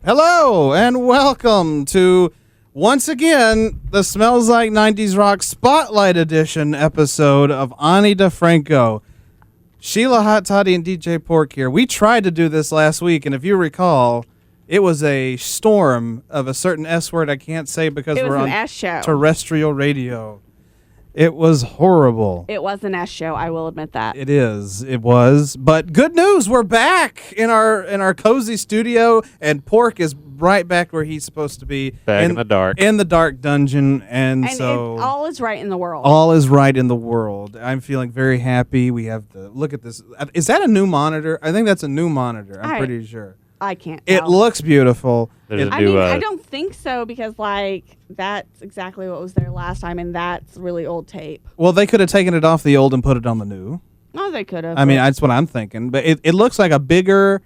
Hello and welcome to, once again, the Smells Like 90's Rock Spotlight Edition episode of Ani DeFranco. Sheila Hot Toddy and DJ Pork here. We tried to do this last week, and if you recall, it was a storm of a certain S word I can't say because we're on S show. terrestrial radio. It was horrible. It was an S show, I will admit that. It is. It was. But good news, we're back in our cozy studio, and Pork is right back where he's supposed to be. Back in the dark. In the dark dungeon. And so all is right in the world. All is right in the world. I'm feeling very happy. We have the look at this. Is that a new monitor? I think that's a new monitor. I'm pretty sure. I can't tell. It looks beautiful. I don't think so because, that's exactly what was there last time, and that's really old tape. Well, they could have taken it off the old and put it on the new. No, they could have. I mean, that's what I'm thinking. But it looks like a bigger,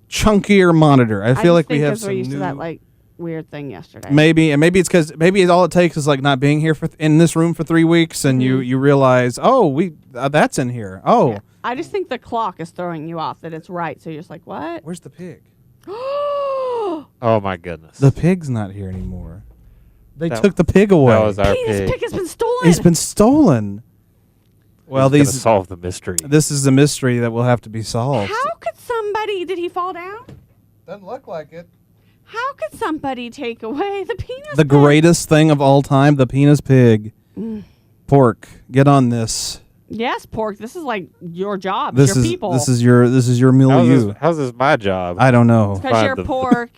chunkier monitor. I feel like we have some we're used new... to that, weird thing yesterday. Maybe it's because all it takes is not being here in this room for 3 weeks, and you realize, that's in here. Oh, yeah. I just think the clock is throwing you off that it's right, so you're just like, what? Where's the pig? Oh my goodness! The pig's not here anymore. They took the pig away. That was our pig. This pig has been stolen. He's been stolen. Well, these solve the mystery. This is a mystery that will have to be solved. How could somebody? Did he fall down? Doesn't look like it. How could somebody take away the penis? The pig? greatest thing of all time, the penis pig. Pork, get on this. Yes, Pork. This is your job. This your is people. This is your milieu. How's this my job? I don't know. Because you're pork,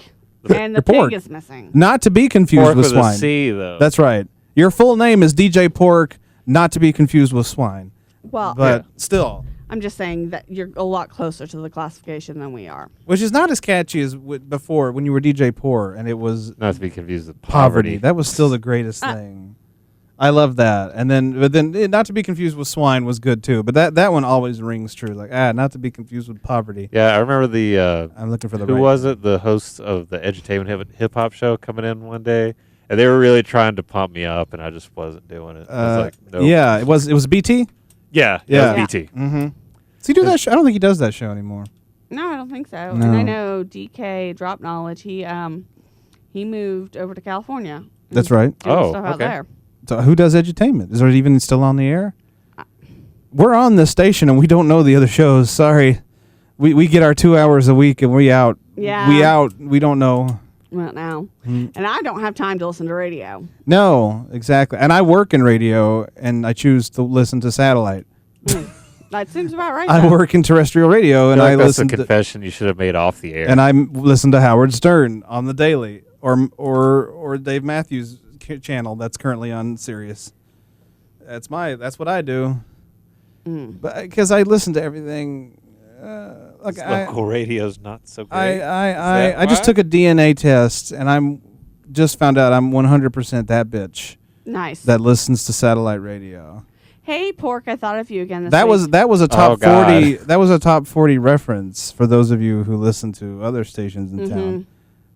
and the pork. pig is missing. Not to be confused Pork with with swine. a C, though. That's right. Your full name is DJ Pork, not to be confused with swine. Well, But still. I'm just saying that you're a lot closer to the classification than we are. Which is not as catchy as before when you were DJ Poor and it was Not to be confused with poverty. That was still the greatest thing. I love that. But then not to be confused with swine was good too. But that one always rings true. Not to be confused with poverty. Yeah, I remember the. I'm looking for the. Who was it? The host of the Edutainment Hip Hop Show coming in one day, and they were really trying to pump me up, and I just wasn't doing it. I was like, nope. Yeah, it was BT. Yeah, yeah. It was BT. Mm-hmm. Does he do that show? I don't think he does that show anymore. No, I don't think so. No. And I know DK Drop Knowledge. He moved over to California. That's right. Doing stuff out there. So who does edutainment? Is it even still on the air? We're on this station and we don't know the other shows. Sorry. We get our 2 hours a week and we out. Yeah. We out. We don't know. Well, now. And I don't have time to listen to radio. No, exactly. And I work in radio and I choose to listen to satellite. That seems about right. I work in terrestrial radio and I that's listen a confession you should have made off the air. And I listen to Howard Stern on the daily or Dave Matthews channel that's currently on Sirius. That's what I do. But because I listen to everything. Local radio's not so great. I just took a DNA test and I'm just found out I'm 100% that bitch. Nice. That listens to satellite radio. Hey, Pork, I thought of you again this That week. was a top 40. God. That was a top 40 reference for those of you who listen to other stations in town.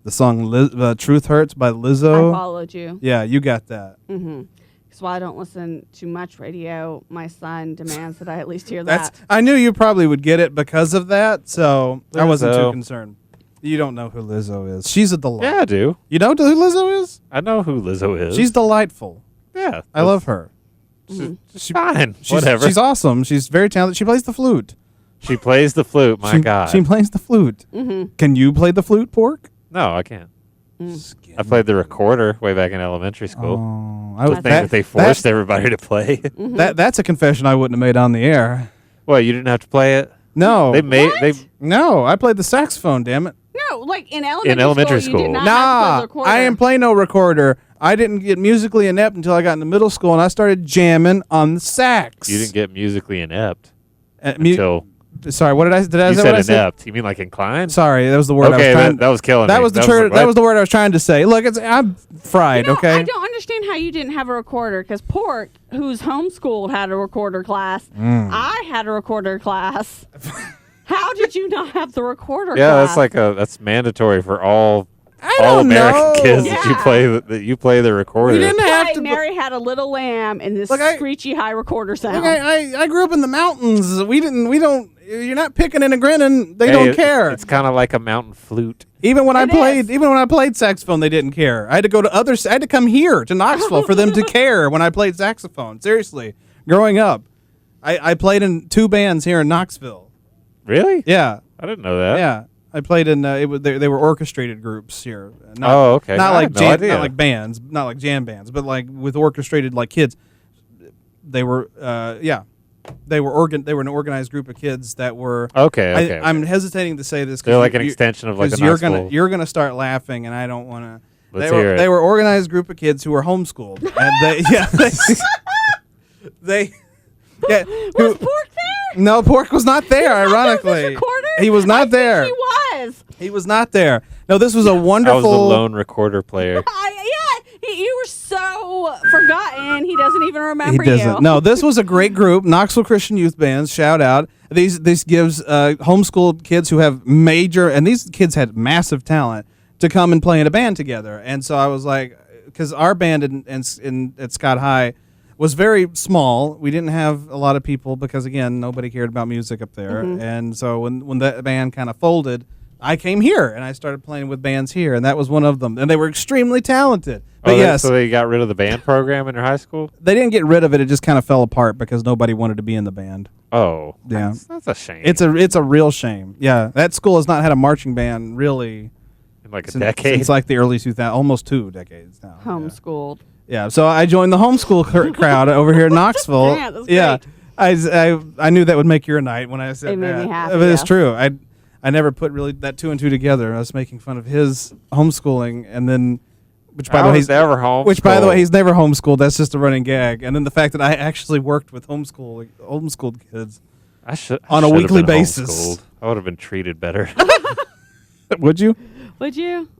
The song "Truth Hurts" by Lizzo. I followed you. Yeah, you got that. Because while I don't listen to much radio, my son demands that I at least hear that. I knew you probably would get it because of that, so I wasn't too Lizzo. concerned. You don't know who Lizzo is. She's a delight. Yeah, I do. You know who Lizzo is? I know who Lizzo is. She's delightful. Yeah. I love her. She's fine. Whatever. She's awesome. She's very talented. She plays the flute. She plays the flute. My God. She plays the flute. Can you play the flute, Pork? No, I can't. I played the recorder way back in elementary school. Oh, The thing that they forced everybody to play. That's a confession I wouldn't have made on the air. Well, you didn't have to play it? No. What? I played the saxophone, damn it. No, in elementary school. You did not have to play the recorder. I didn't play no recorder. I didn't get musically inept until I got into middle school and I started jamming on the sax. You didn't get musically inept until... Sorry, what did I say? You said inept. You mean like inclined? Sorry, that was the word I was trying. That was killing me. That was the word I was trying to say. Look, I'm fried. Okay. I don't understand how you didn't have a recorder because Pork, who's homeschooled, had a recorder class. I had a recorder class. How did you not have the recorder class? Yeah, that's mandatory for all American kids that you play the recorder. We didn't have to. Mary had a little lamb in this screechy high recorder sound. Look, I grew up in the mountains. We don't. You're not picking and grinning. They don't care. It's kind of like a mountain flute. Even when I played saxophone, they didn't care. I had to go to I had to come here to Knoxville for them to care when I played saxophone. Seriously, growing up, I played in 2 bands here in Knoxville. Really? Yeah. I didn't know that. Yeah. I played in they were orchestrated groups here. Okay. Not like no idea. not like bands, not like jam bands, but like with orchestrated like kids. They were They were an organized group of kids that were okay. I'm hesitating to say this They're like an extension of like a Knoxville. you're gonna start laughing, and I don't want to. Let's hear it. They were organized group of kids who were homeschooled, and they Was Pork there? No, Pork was not there. Ironically, he was not there. He was. He was not there. No, this was a I wonderful. was the lone recorder player. You were so forgotten. He doesn't even remember He doesn't. you. No, this was a great group. Knoxville Christian Youth Bands. Shout out. This gives homeschooled kids who have major, and these kids had massive talent, to come and play in a band together. And so I was like, because our band at Scott High was very small. We didn't have a lot of people because, again, nobody cared about music up there. Mm-hmm. And so when that band kind of folded, I came here and I started playing with bands here, and that was one of them. And they were extremely talented. But yes, so they got rid of the band program in your high school? they didn't get rid of it. It just kind of fell apart because nobody wanted to be in the band. Oh, Yeah. that's a shame. It's a real shame. Yeah, that school has not had a marching band really in like a since, decade. since like the early 2000s, almost 2 decades now. Homeschooled. Yeah, so I joined the homeschool crowd over here in Knoxville. Yeah, that's yeah, great. I knew that would make your night when I said It made that. me happy, But it's yes. true. I never put really that 2 and 2 together. I was making fun of his homeschooling, and then which by the way he's never homeschooled. Which, by the way, he's never homeschooled. That's just a running gag. And then the fact that I actually worked with homeschooled kids on a weekly basis. I would have been treated better. Would you? Would you?